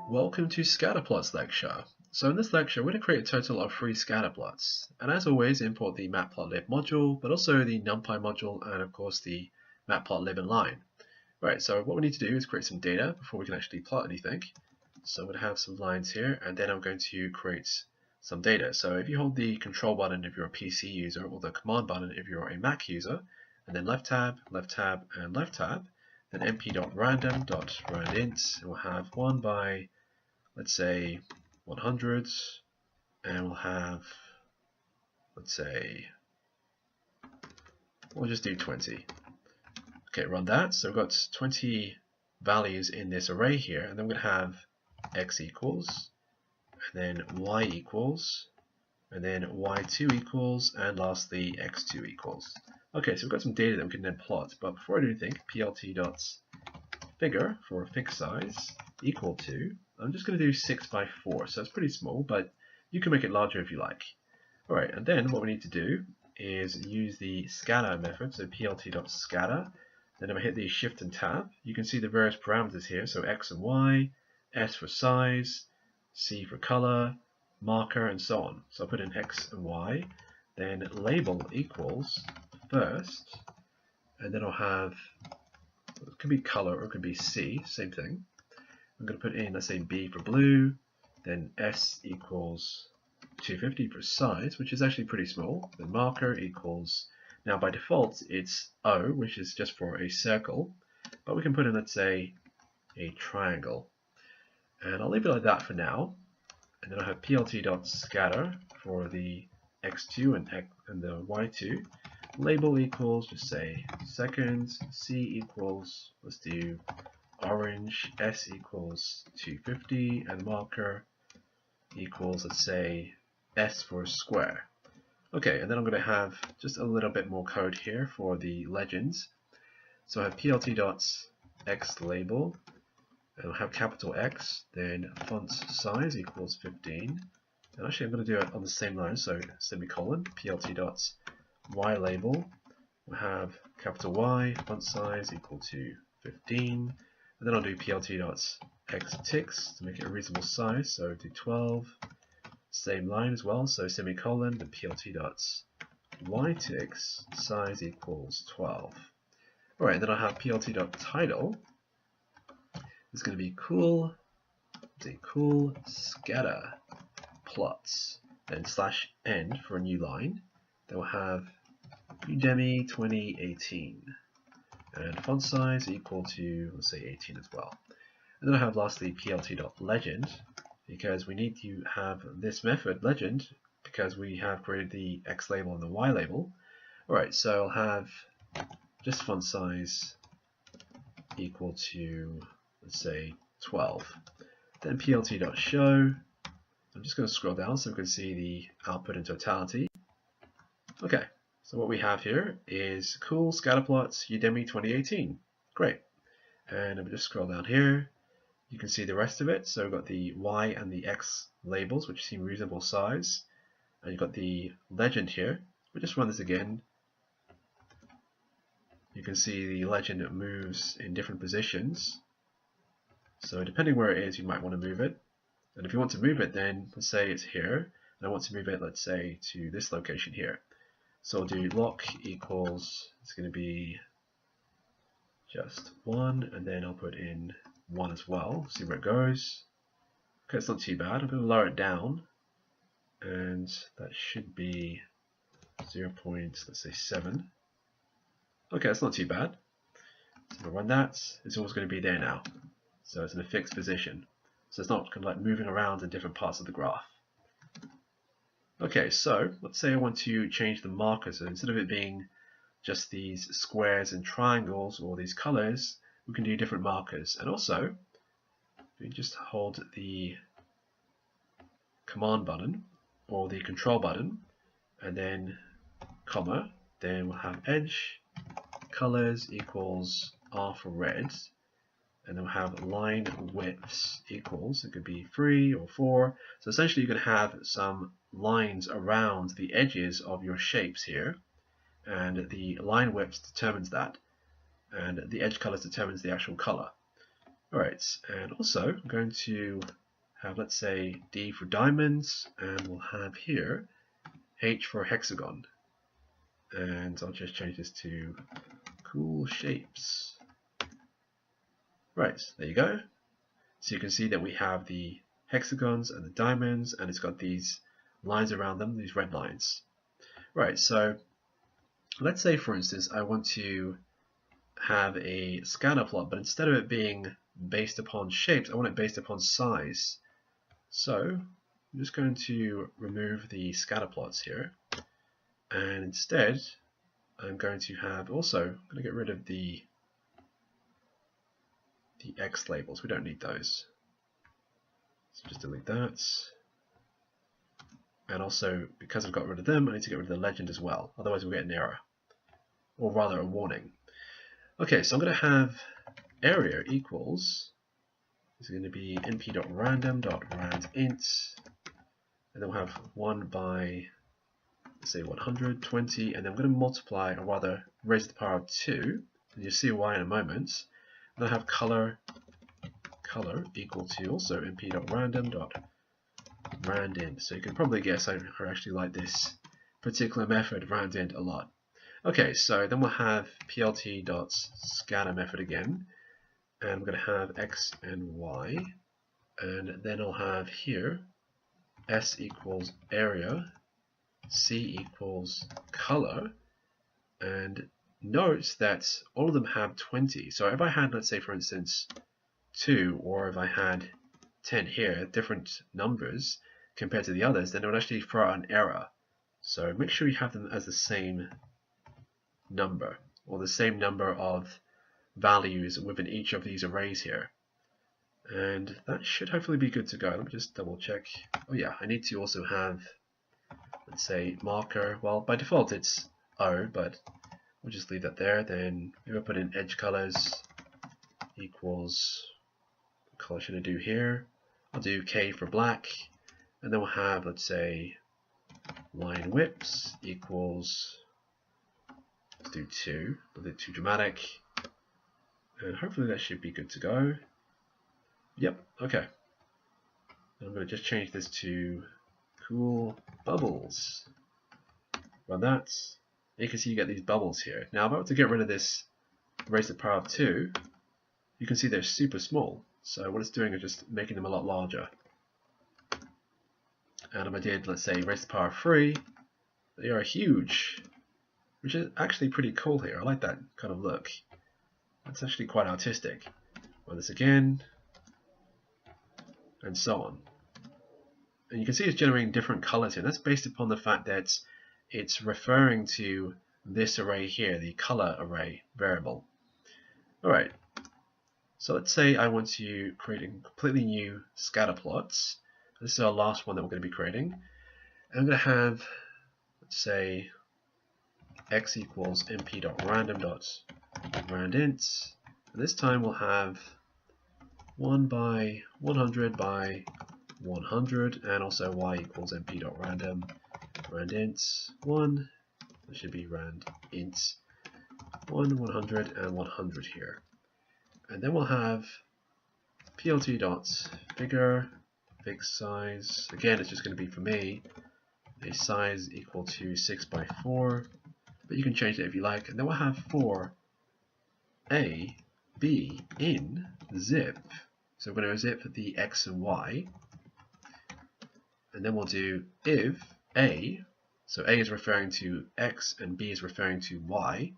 Welcome to Scatterplots lecture. So in this lecture, we're going to create a total of 3 scatterplots. And as always, import the Matplotlib module, but also the NumPy module, and of course the Matplotlib inline. Right, so what we need to do is create some data before we can actually plot anything. So I'm going to have some lines here, and then I'm going to create some data. So if you hold the control button if you're a PC user, or the command button if you're a Mac user, and then left tab, and left tab, then np.random.roundInt, and we'll have 1 by, let's say, 100, and we'll have, let's say, we'll just do 20. Okay, run that. So we've got 20 values in this array here, and then we're going to have x equals, and then y equals, and then y2 equals, and lastly x2 equals. Okay, so we've got some data that we can then plot, but before I do anything, plt.figure for fixed size equal to, I'm just going to do 6 by 4, so it's pretty small, but you can make it larger if you like. Alright, and then what we need to do is use the scatter method, so plt.scatter. Then if I hit the shift and tab, you can see the various parameters here, so x and y, s for size, c for color, marker, and so on. So I'll put in x and y, then label equals first, and then I'll have, it could be color or it could be c, same thing. I'm going to put in, let's say, B for blue, then S equals 250 for size, which is actually pretty small. Then marker equals, now by default it's O, which is just for a circle, but we can put in, let's say, a triangle. And I'll leave it like that for now. And then I have plt.scatter for the x2 and the y2. Label equals, just say seconds, C equals, let's do orange, S equals 250, and marker equals, let's say, S for square. Okay, and then I'm going to have just a little bit more code here for the legends. So I have plt.xLabel, and I'll have capital X, then font size equals 15. And actually I'm going to do it on the same line, so semicolon, plt.ylabel, we'll have capital Y, font size equal to 15. And then I'll do plt.xTix to make it a reasonable size, so do 12. Same line as well, so semicolon, then plt.ytix size equals 12. Alright, then I'll have plt.title. It's going to be cool scatter plots, then /n for a new line. Then we'll have Udemy 2018. And font size equal to, let's say, 18 as well. And then I have lastly plt.legend, because we need to have this method legend because we have created the x label and the y label. Alright, so I'll have just font size equal to, let's say, 12. Then plt.show, I'm just going to scroll down so we can see the output in totality. Okay. So what we have here is cool scatterplots Udemy 2018. Great. And if we just scroll down here, you can see the rest of it. So we've got the Y and the X labels, which seem reasonable size. And you've got the legend here. We'll just run this again. You can see the legend moves in different positions. So depending where it is, you might want to move it. And if you want to move it, then let's say it's here. And I want to move it, let's say, to this location here. So I'll do lock equals, it's going to be just 1, and then I'll put in 1 as well, see where it goes. Okay, it's not too bad. I'm going to lower it down, and that should be 0.7. Okay, that's not too bad. So I'll run that. It's always going to be there now. So it's in a fixed position. So it's not kind of like moving around in different parts of the graph. Okay, so let's say I want to change the marker. So instead of it being just these squares and triangles or these colors, we can do different markers. And also, if we just hold the command button or the control button and then comma, then we'll have edge colors equals R for red, and then we'll have line widths equals, it could be 3 or 4. So essentially you're going to have some lines around the edges of your shapes here. and the line width determines that, and the edge colors determines the actual color. Alright, and also I'm going to have, let's say, D for diamonds, and we'll have here H for hexagon. And I'll just change this to cool shapes. Right, there you go. So you can see that we have the hexagons and the diamonds, and it's got these lines around them, these red lines. Right, so let's say, for instance, I want to have a scatter plot, but instead of it being based upon shapes, I want it based upon size. So I'm just going to remove the scatter plots here, and instead I'm going to have I'm going to get rid of the X labels. We don't need those. So just delete that. And also, because I've got rid of them, I need to get rid of the legend as well. Otherwise we'll get an error, or rather a warning. Okay, so I'm going to have area equals, is going to be np.random.randint, and then we'll have 1 by, let's say, 120, and then I'm going to multiply, or rather raise to the power of 2, and you'll see why in a moment. And I have color equal to also np.random.randint. So you can probably guess I actually like this particular method, randint, a lot. Okay, so then we'll have plt.scatter method again, and I'm going to have x and y, and then I'll have here s equals area, c equals color, and note that all of them have 20. So if I had, let's say, for instance, 2, or if I had 10 here, different numbers compared to the others, then it would actually throw out an error. So make sure you have them as the same number, or the same number of values within each of these arrays here. And that should hopefully be good to go. Let me just double check. Oh yeah, I need to also have, let's say, marker. Well, by default it's O, but we'll just leave that there. Then maybe I'll put in edge colors equals, what color should I do here? I'll do K for black, and then we'll have, let's say, line widths equals, let's do 2, a bit too dramatic, and hopefully that should be good to go. Yep, okay. I'm going to just change this to cool bubbles. Run that. You can see you get these bubbles here. Now if I were to get rid of this raise to the power of 2, you can see they're super small. So what it's doing is just making them a lot larger. And if I did, let's say, raise to the power of 3, they are huge, which is actually pretty cool here. I like that kind of look. That's actually quite artistic. Run this again, and so on. And you can see it's generating different colors here. That's based upon the fact that it's referring to this array here, the color array variable. Alright, so let's say I want to create a completely new scatter plots. This is our last one that we're going to be creating. And I'm going to have, let's say, x equals np.random.randint. And this time we'll have 1 by 100 by 100, and also y equals np.random.randint 1. That should be randint 1, 100, and 100 here. And then we'll have plt.figure, fig size. Again, it's just going to be, for me, a size equal to 6 by 4, but you can change it if you like. And then we'll have for a, b in zip. So we're going to zip the x and y. And then we'll do if a, so a is referring to x and b is referring to y.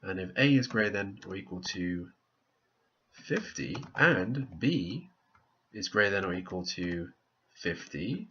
And if a is greater than or equal to 50 and b is greater than or equal to 50,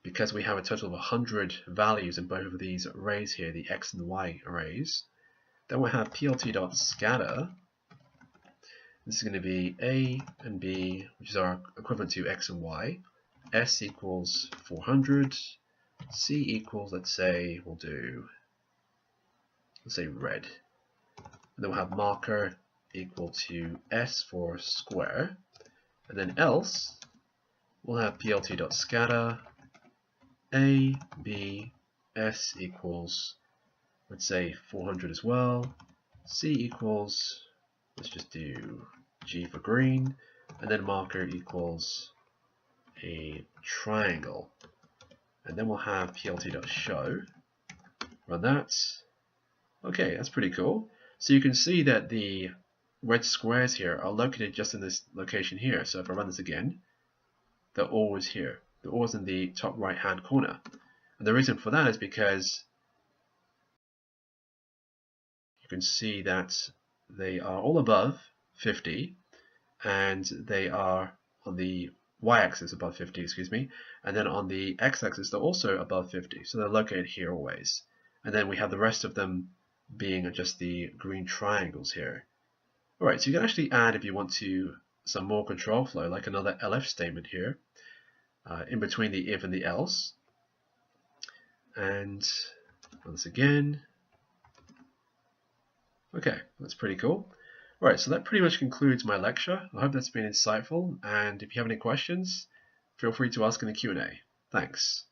because we have a total of 100 values in both of these arrays here, the x and the y arrays, then we'll have plt.scatter. This is going to be a and b, which is our equivalent to x and y. S equals 400, c equals, let's say red. And then we'll have marker equal to s for square. And then else, we'll have plt.scatter a, b, S equals, let's say 400 as well. C equals, let's just do G for green, and then marker equals a triangle. And then we'll have plt.show. Run that. Okay, that's pretty cool. So you can see that the red squares here are located just in this location here. So if I run this again, they're always here. They're always in the top right hand corner. And the reason for that is because you can see that they are all above 50, and they are on the y-axis above 50, excuse me, and then on the x-axis they're also above 50, so they're located here always. And then we have the rest of them being just the green triangles here. Alright, so you can actually add, if you want to, some more control flow, like another elif statement here, in between the if and the else. And once again, okay, that's pretty cool. Right, so that pretty much concludes my lecture. I hope that's been insightful, and if you have any questions, feel free to ask in the Q&A. Thanks.